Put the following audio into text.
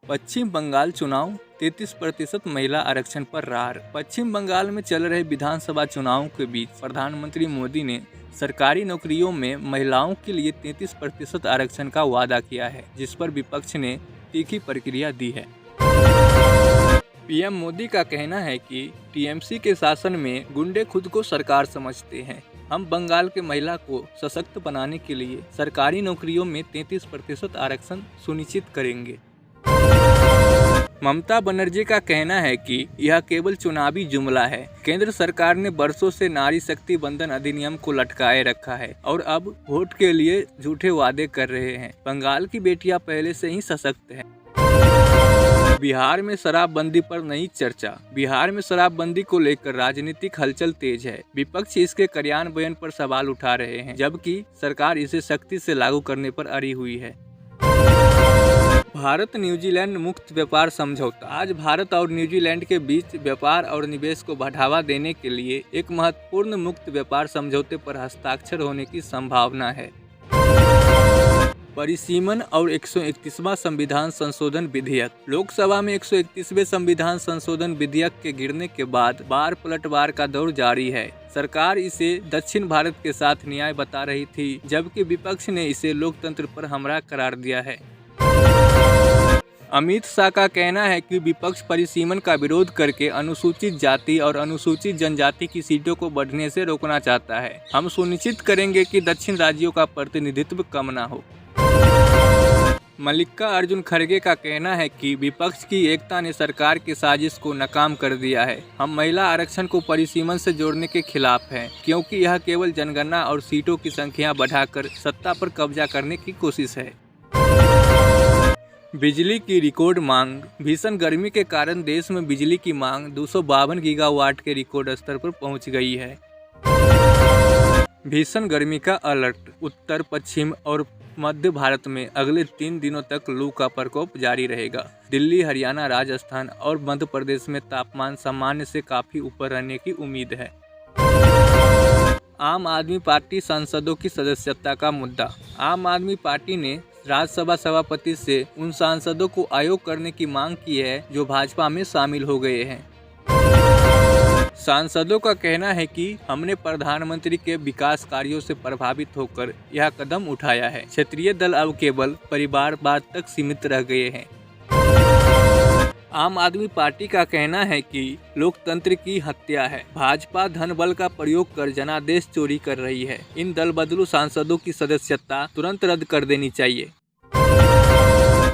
पश्चिम बंगाल चुनाव 33% महिला आरक्षण पर रार। पश्चिम बंगाल में चल रहे विधानसभा चुनावों के बीच प्रधानमंत्री मोदी ने सरकारी नौकरियों में महिलाओं के लिए 33% आरक्षण का वादा किया है, जिस पर विपक्ष ने तीखी प्रतिक्रिया दी है। पीएम मोदी का कहना है कि टीएमसी के शासन में गुंडे खुद को सरकार समझते हैं। हम बंगाल के महिला को सशक्त बनाने के लिए सरकारी नौकरियों में 33% आरक्षण सुनिश्चित करेंगे। ममता बनर्जी का कहना है कि यह केवल चुनावी जुमला है। केंद्र सरकार ने वर्षों से नारी शक्ति बंधन अधिनियम को लटकाए रखा है और अब वोट के लिए झूठे वादे कर रहे हैं। बंगाल की बेटियां पहले से ही सशक्त हैं। बिहार में शराबबंदी पर नई चर्चा। बिहार में शराबबंदी को लेकर राजनीतिक हलचल तेज है। विपक्ष इसके कार्यान्वयन पर सवाल उठा रहे हैं, जबकि सरकार इसे सख्ती से लागू करने पर अड़ी हुई है। भारत न्यूजीलैंड मुक्त व्यापार समझौता। आज भारत और न्यूजीलैंड के बीच व्यापार और निवेश को बढ़ावा देने के लिए एक महत्वपूर्ण मुक्त व्यापार समझौते पर हस्ताक्षर होने की संभावना है। परिसीमन और 131वां संविधान संशोधन विधेयक। लोकसभा में 131वें संविधान संशोधन विधेयक के गिरने के बाद बार पलटवार का दौर जारी है। सरकार इसे दक्षिण भारत के साथ न्याय बता रही थी, जबकि विपक्ष ने इसे लोकतंत्र पर हमला करार दिया है। अमित शाह का कहना है कि विपक्ष परिसीमन का विरोध करके अनुसूचित जाति और अनुसूचित जनजाति की सीटों को बढ़ने से रोकना चाहता है। हम सुनिश्चित करेंगे कि दक्षिण राज्यों का प्रतिनिधित्व कम न हो। मल्लिकार्जुन खड़गे का कहना है कि विपक्ष की एकता ने सरकार की साजिश को नाकाम कर दिया है। हम महिला आरक्षण को परिसीमन से जोड़ने के खिलाफ हैं, क्योंकि यह केवल जनगणना और सीटों की संख्या बढ़ाकर सत्ता पर कब्जा करने की कोशिश है। बिजली की रिकॉर्ड मांग। भीषण गर्मी के कारण देश में बिजली की मांग 252 गीगावाट के रिकॉर्ड स्तर पर पहुंच गई है। भीषण गर्मी का अलर्ट। उत्तर, पश्चिम और मध्य भारत में अगले 3 दिनों तक लू का प्रकोप जारी रहेगा। दिल्ली, हरियाणा, राजस्थान और मध्य प्रदेश में तापमान सामान्य से काफी ऊपर रहने की उम्मीद है। आम आदमी पार्टी सांसदों की सदस्यता का मुद्दा। आम आदमी पार्टी ने राज्यसभा सभापति से उन सांसदों को आयोग करने की मांग की है जो भाजपा में शामिल हो गए हैं। सांसदों का कहना है कि हमने प्रधानमंत्री के विकास कार्यों से प्रभावित होकर यह कदम उठाया है। क्षेत्रीय दल अब केवल परिवारवाद तक सीमित रह गए हैं। आम आदमी पार्टी का कहना है कि लोकतंत्र की हत्या है। भाजपा धन बल का प्रयोग कर जनादेश चोरी कर रही है। इन दल बदलू सांसदों की सदस्यता तुरंत रद्द कर देनी चाहिए।